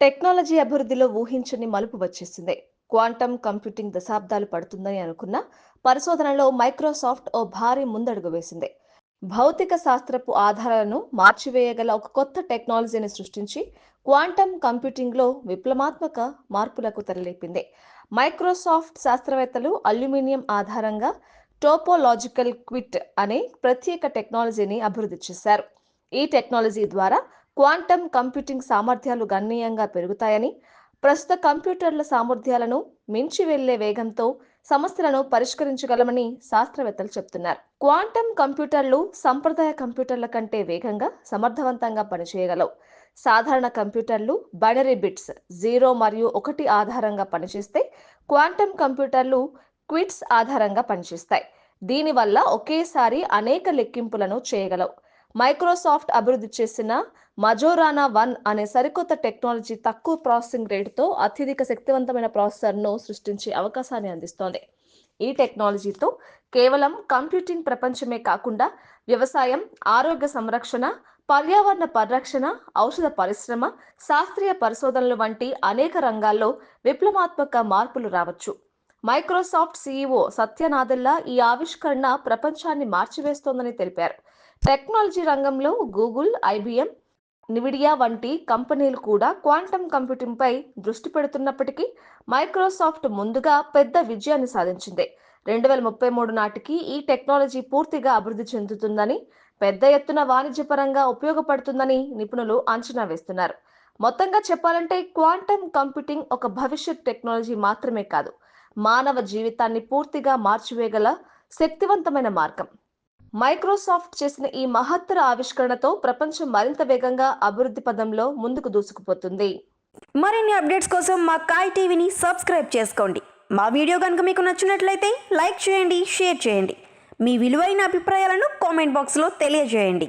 Technology అభివృద్ధిలో ఊహించని మలుపు వచ్చేసింది. క్వాంటమ్ కంప్యూటింగ్ దశాబ్దాలు పడుతుందని అనుకున్న పరిశోధనలో మైక్రోసాఫ్ట్ ఓ భారీ ముందడుగు వేసింది. భౌతిక శాస్త్రపు ఆధారాలను మార్చివేయగల ఒక కొత్త టెక్నాలజీని సృష్టించి క్వాంటమ్ కంప్యూటింగ్లో విప్లవాత్మక మార్పులకు తెరలేపింది. మైక్రోసాఫ్ట్ శాస్త్రవేత్తలు అల్యూమినియం ఆధారంగా టోపోలాజికల్ క్విట్ అనే ప్రత్యేక టెక్నాలజీని అభివృద్ధి చేశారు. ఈ టెక్నాలజీ ద్వారా క్వాంటమ్ కంప్యూటింగ్ సామర్థ్యాలు గణనీయంగా పెరుగుతాయని, ప్రస్తుత కంప్యూటర్ల సామర్థ్యాలను మించి వెళ్లే వేగంతో సమస్యలను పరిష్కరించగలమని శాస్త్రవేత్తలు చెబుతున్నారు. క్వాంటమ్ కంప్యూటర్లు సంప్రదాయ కంప్యూటర్ల కంటే వేగంగా, సమర్థవంతంగా పనిచేయగలవు. సాధారణ కంప్యూటర్లు బైనరీ బిట్స్ 0 మరియు 1 ఆధారంగా పనిచేస్తే, క్వాంటమ్ కంప్యూటర్లు క్విట్స్ ఆధారంగా పనిచేస్తాయి. దీనివల్ల ఒకేసారి అనేక లెక్కింపులను చేయగలవు. మైక్రోసాఫ్ట్ అభివృద్ధి చేసిన మజోరానా 1 అనే సరికొత్త టెక్నాలజీ తక్కువ ప్రాసెసింగ్ రేటుతో అత్యధిక శక్తివంతమైన ప్రాసెసర్ను సృష్టించే అవకాశాన్ని అందిస్తోంది. ఈ టెక్నాలజీతో కేవలం కంప్యూటింగ్ ప్రపంచమే కాకుండా వ్యవసాయం, ఆరోగ్య సంరక్షణ, పర్యావరణ పరిరక్షణ, ఔషధ పరిశ్రమ, శాస్త్రీయ పరిశోధనలు వంటి అనేక రంగాల్లో విప్లవాత్మక మార్పులు రావచ్చు. మైక్రోసాఫ్ట్ సీఈఓ సత్య నాదెల్లా ఈ ఆవిష్కరణ ప్రపంచాన్ని మార్చివేస్తోందని తెలిపారు. టెక్నాలజీ రంగంలో గూగుల్, ఐబిఎం, నివిడియా వంటి కంపెనీలు కూడా క్వాంటమ్ కంప్యూటింగ్ పై దృష్టి పెడుతున్నప్పటికీ మైక్రోసాఫ్ట్ ముందుగా పెద్ద విజయాన్ని సాధించింది. 2033 నాటికి ఈ టెక్నాలజీ పూర్తిగా అభివృద్ధి చెందుతుందని, పెద్ద ఎత్తున వాణిజ్యపరంగా ఉపయోగపడుతుందని నిపుణులు అంచనా వేస్తున్నారు. మొత్తంగా చెప్పాలంటే క్వాంటమ్ కంప్యూటింగ్ ఒక భవిష్యత్ టెక్నాలజీ మాత్రమే కాదు, మానవ జీవితాన్ని పూర్తిగా మార్చివేయగల శక్తివంతమైన మార్గం. మైక్రోసాఫ్ట్ చేసిన ఈ మహత్తర ఆవిష్కరణతో ప్రపంచం మరింత వేగంగా అభివృద్ధి పదంలో ముందుకు దూసుకుపోతుంది. మరిన్ని అప్డేట్స్ కోసం మా కాయ్ టీవీని సబ్స్క్రైబ్ చేసుకోండి. మా వీడియో కనుక మీకు నచ్చినట్లయితే లైక్ చేయండి, షేర్ చేయండి. మీ విలువైన అభిప్రాయాలను కామెంట్ బాక్స్లో తెలియజేయండి.